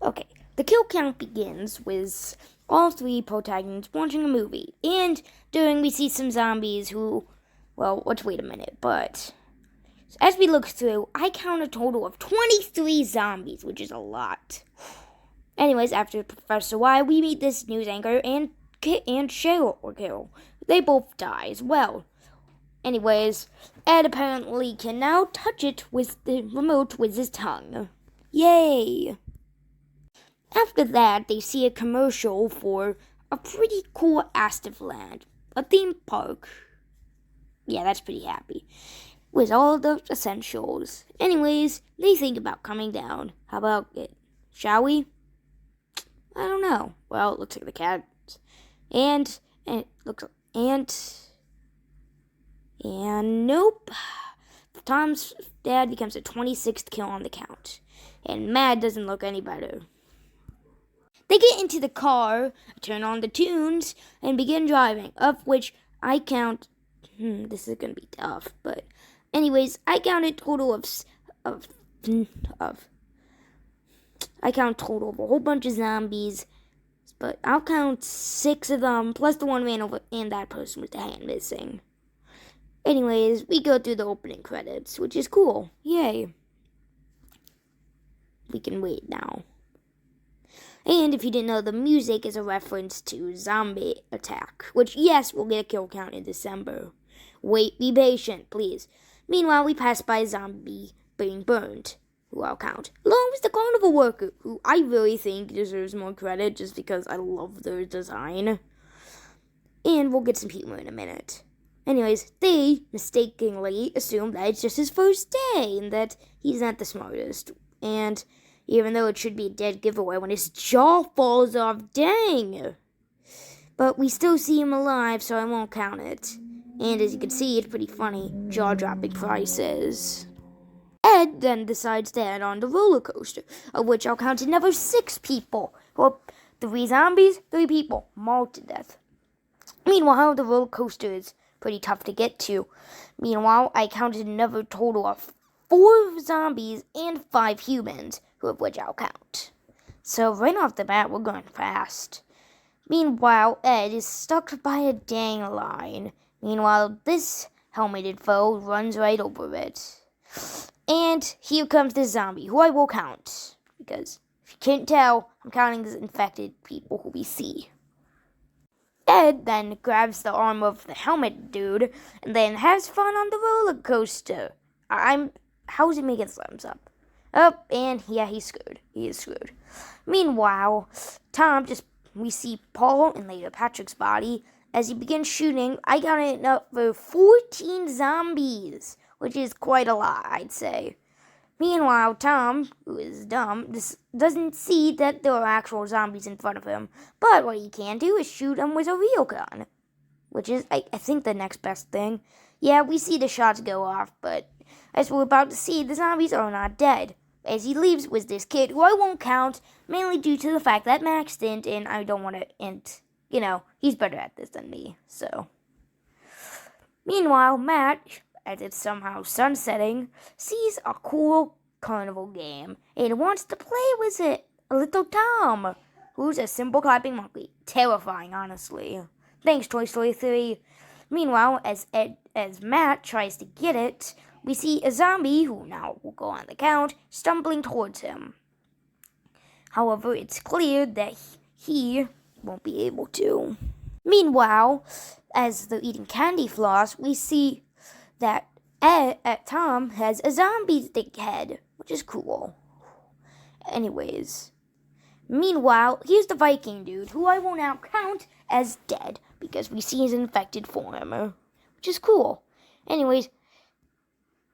Okay, the kill count begins with all three protagonists watching a movie, and during we see some zombies who, well, let's wait a minute, but as we look through, I count a total of 23 zombies, which is a lot. Anyways, after Professor Y, we meet this news anchor and Cheryl or Carol. They both die as well. Anyways, Ed apparently can now touch it with the remote with his tongue. Yay! After that, they see a commercial for a pretty cool Astivland, a theme park. Yeah, that's pretty happy. With all the essentials. Anyways, they think about coming down. How about it? Shall we? I don't know. Well, it looks like the cat. And nope. Tom's dad becomes the 26th kill on the count. And Mad doesn't look any better. They get into the car, turn on the tunes, and begin driving, of which I count... this is going to be tough, but... Anyways, I count a total I count total of a whole bunch of zombies, but I'll count 6 of them, plus the one ran over, and that person with the hand missing. Anyways, we go through the opening credits, which is cool. Yay. We can wait now. And if you didn't know, the music is a reference to Zombie Attack, which, yes, we'll get a kill count in December. Wait, be patient, please. Meanwhile, we pass by a zombie being burned, who I'll count, along with the carnival worker, who I really think deserves more credit just because I love their design. And we'll get some humor in a minute. Anyways, they mistakenly assume that it's just his first day and that he's not the smartest. And even though it should be a dead giveaway when his jaw falls off, dang! But we still see him alive, so I won't count it. And as you can see, it's pretty funny, jaw-dropping prices. Ed then decides to head on the roller coaster, of which I'll count another 6 people. Well, 3 zombies, 3 people, mauled to death. Meanwhile, the roller coaster is pretty tough to get to. Meanwhile, I counted another total of 4 zombies and 5 humans, of which I'll count. So right off the bat, we're going fast. Meanwhile, Ed is stuck by a dang line. Meanwhile, this helmeted foe runs right over it. And here comes the zombie, who I will count. Because if you can't tell, I'm counting the infected people who we see. Ed then grabs the arm of the helmet dude and then has fun on the roller coaster. How does he make his thumbs up? Oh, and yeah, he's screwed. He is screwed. Meanwhile, we see Paul and later Patrick's body. As he begins shooting, I counted up for 14 zombies, which is quite a lot, I'd say. Meanwhile, Tom, who is dumb, doesn't see that there are actual zombies in front of him. But what he can do is shoot them with a real gun, which is, I think, the next best thing. Yeah, we see the shots go off, but as we're about to see, the zombies are not dead. As he leaves with this kid, who I won't count, mainly due to the fact that Max didn't, and I don't want to, he's better at this than me, so. Meanwhile, Matt, as it's somehow sunsetting, sees a cool carnival game and wants to play with it. A little Tom, who's a simple clapping monkey. Terrifying, honestly. Thanks, Toy Story 3. Meanwhile, as Matt tries to get it, we see a zombie, who now will go on the count, stumbling towards him. However, it's clear that he won't be able to. Meanwhile, as they're eating candy floss, we see that Tom has a zombie stick head, which is cool. Anyways, meanwhile, here's the Viking dude, who I will now count as dead, because we see his infected form, which is cool. Anyways,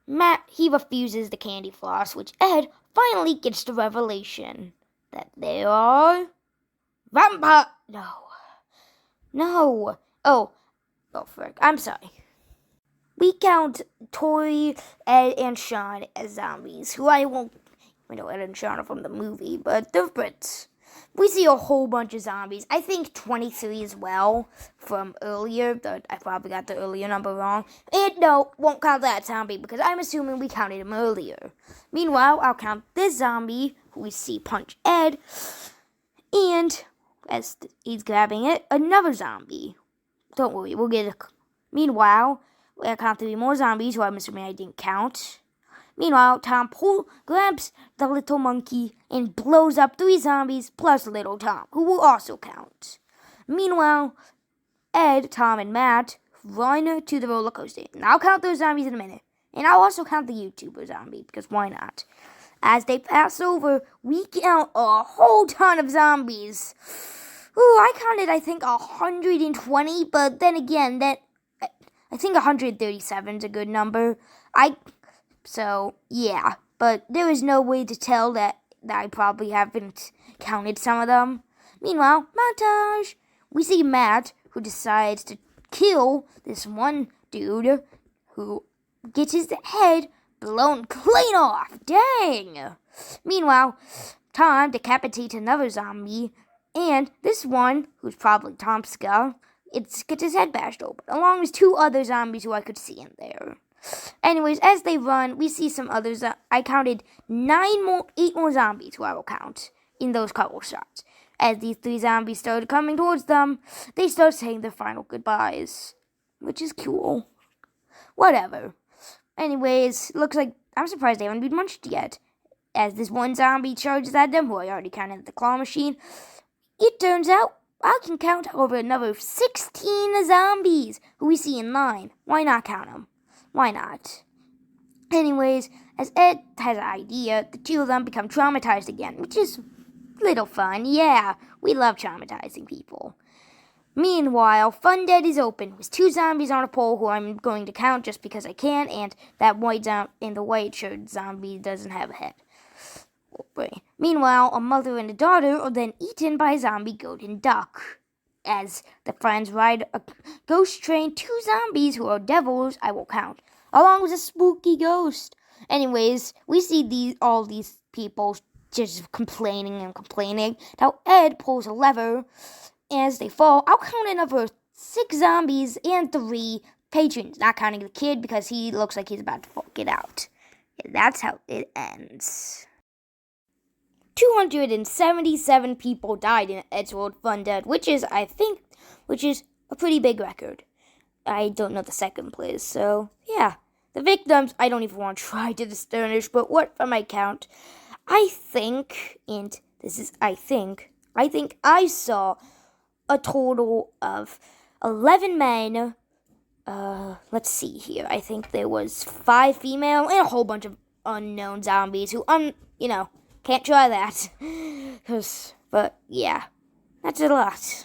Matt, he refuses the candy floss, which Ed finally gets the revelation that there are vampire. No. Oh, frick. I'm sorry. We count Tori, Ed, and Sean as zombies, who I won't. Ed and Sean are from the movie, but they're Brits. we see a whole bunch of zombies. I think 23 as well from earlier. I probably got the earlier number wrong. And no, won't count that zombie because I'm assuming we counted him earlier. Meanwhile, I'll count this zombie who we see punch Ed. And as he's grabbing it, another zombie. Don't worry, we'll get it. Meanwhile, I count 3 more zombies who I'm assuming I didn't count. Meanwhile, Tom grabs the little monkey and blows up 3 zombies plus little Tom, who will also count. Meanwhile, Ed, Tom, and Matt run to the roller coaster. And I'll count those zombies in a minute. And I'll also count the YouTuber zombie, because why not? As they pass over, we count a whole ton of zombies. Ooh, I counted, I think, 120, but then again, I think 137 is a good number. So, yeah, but there is no way to tell that I probably haven't counted some of them. Meanwhile, montage! We see Matt, who decides to kill this one dude who gets his head blown clean off. Dang! Meanwhile, Tom decapitates another zombie, and this one, who's probably Tom's skull, gets his head bashed open, along with 2 other zombies who I could see in there. Anyways, as they run, we see some others. I counted 8 more zombies who I will count in those couple shots. As these 3 zombies started coming towards them, they start saying their final goodbyes, which is cool. Whatever. Anyways, looks like I'm surprised they haven't been munched yet. As this one zombie charges at them, who I already counted at the claw machine, it turns out I can count over another 16 zombies who we see in line. Why not count them? Why not? Anyways, as Ed has an idea, the 2 of them become traumatized again, which is a little fun. Yeah, we love traumatizing people. Meanwhile, Fun Dead is open with 2 zombies on a pole who I'm going to count just because I can, and that white shirt zombie doesn't have a head. Meanwhile, a mother and a daughter are then eaten by a zombie goat and duck. As the friends ride a ghost train, 2 zombies who are devils, I will count, along with a spooky ghost. Anyways, we see all these people just complaining and complaining. Now Ed pulls a lever. As they fall, I'll count another 6 zombies and 3 patrons, not counting the kid because he looks like he's about to get out. And that's how it ends. 277 people died in Eddsworld Fun Dead, which is a pretty big record. I don't know the second place, so yeah. The victims, I don't even want to try to distinguish, but what from my count? I think I saw a total of 11 men. Let's see here. I think there was 5 female and a whole bunch of unknown zombies who, can't try that. But, yeah, that's a lot.